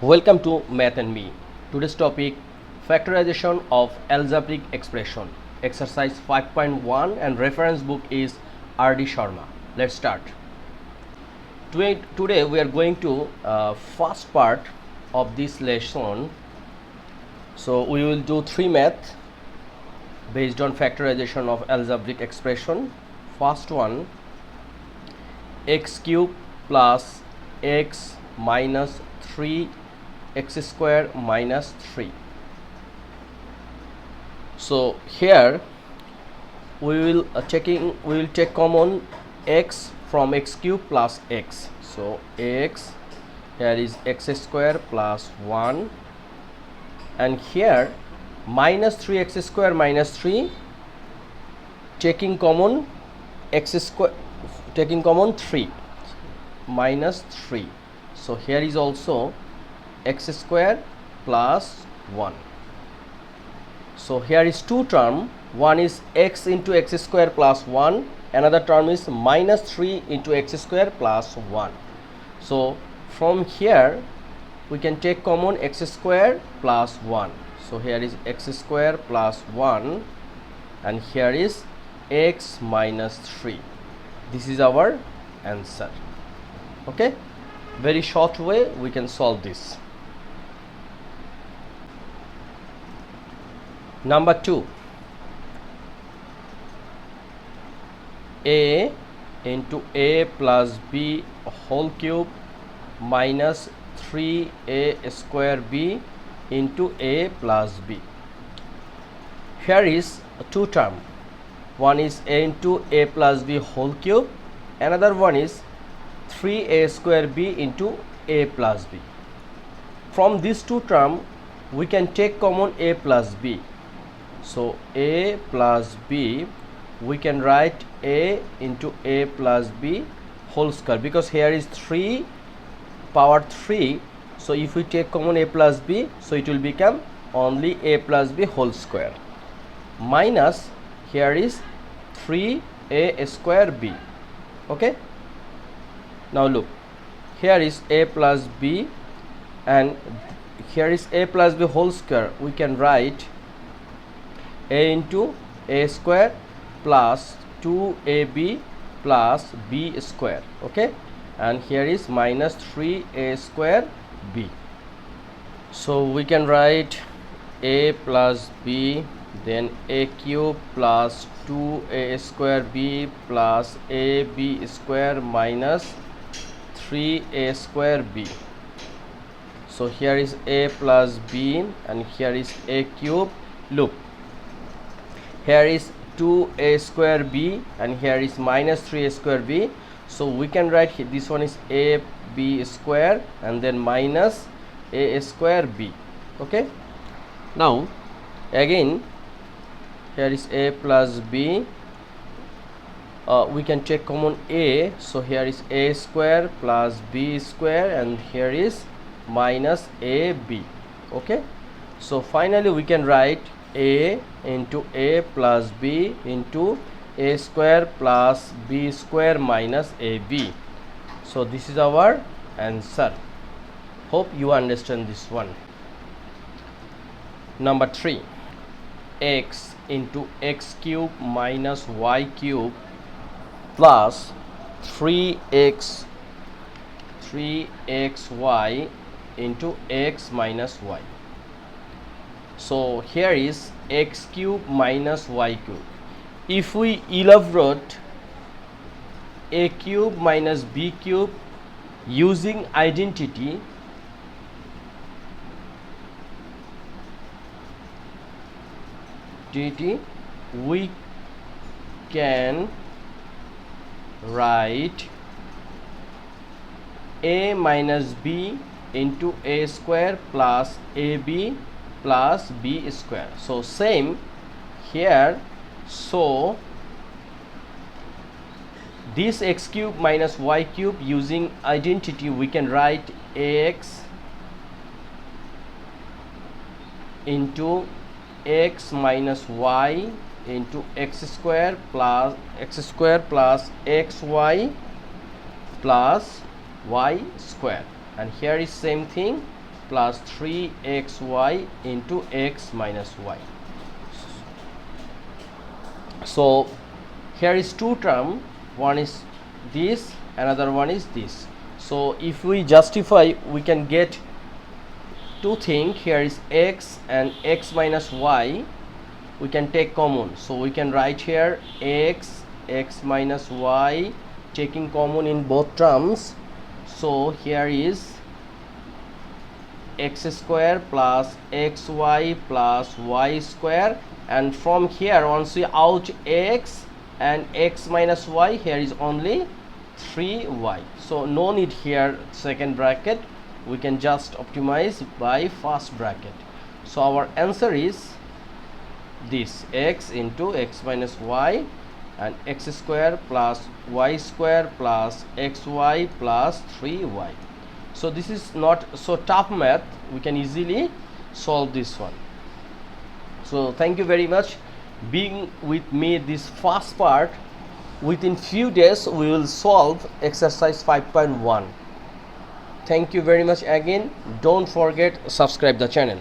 Welcome to Math and Me. Today's topic, Factorization of Algebraic Expression. Exercise 5.1 and reference book is R.D. Sharma. Let's start. Today we are going to first part of this lesson. So we will do 3 math based on factorization of algebraic expression. First one, x cube plus x minus 3 x square minus 3. So here we will take common x from x cube plus x. So x, here is x square plus 1, and here minus 3x square minus 3, taking common x square, taking common 3 minus 3. So here is also x square plus 1. So here is two term, one is x into x square plus 1, another term is minus 3 into x square plus 1. So from here we can take common x square plus 1. So here is x square plus 1 and here is x minus 3. This is our answer. Okay, very short way we can solve this. Number 2, a into a plus b whole cube minus 3a square b into a plus b. Here is two term, one is a into a plus b whole cube, another one is 3a square b into a plus b. From these two term we can take common a plus b. So a plus b, we can write a into a plus b whole square, because here is 3 power 3. So if we take common a plus b, so it will become only a plus b whole square, minus here is 3a square b. Okay, now look, here is a plus b and here is a plus b whole square. We can write a into a square plus 2ab plus b square. Okay, and here is minus 3a square b. So we can write a plus b, then a cube plus 2a square b plus ab square minus 3a square b. So here is a plus b and here is a cube. Look, here is 2a square b and here is minus 3a square b. So we can write this one is a b square and then minus a square b. Okay, now again here is a plus b, we can take common a. So here is a square plus b square and here is minus ab. Okay, so finally we can write a into a plus b into a square plus b square minus ab. So this is our answer. Hope you understand this one. Number 3, x into x cube minus y cube plus 3xy into x minus y. So here is x cube minus y cube. If we elaborate a cube minus b cube using identity, we can write a minus b into a square plus ab plus b square. So same here. So this x cube minus y cube using identity, we can write ax into x minus y into x square plus xy plus y square, and here is same thing, plus 3xy into x minus y. So here is two term, one is this, another one is this. So if we justify, we can get two things. Here is x and x minus y, we can take common. So we can write here x minus y, taking common in both terms. So here is x square plus xy plus y square, and from here once we out x and x minus y, here is only 3y. So no need here second bracket, we can just optimize by first bracket. So our answer is this, x into x minus y and x square plus y square plus xy plus 3y. So this is not so tough math, we can easily solve this one. So thank you very much being with me this first part. Within few days we will solve exercise 5.1. Thank you very much again. Don't forget subscribe the channel.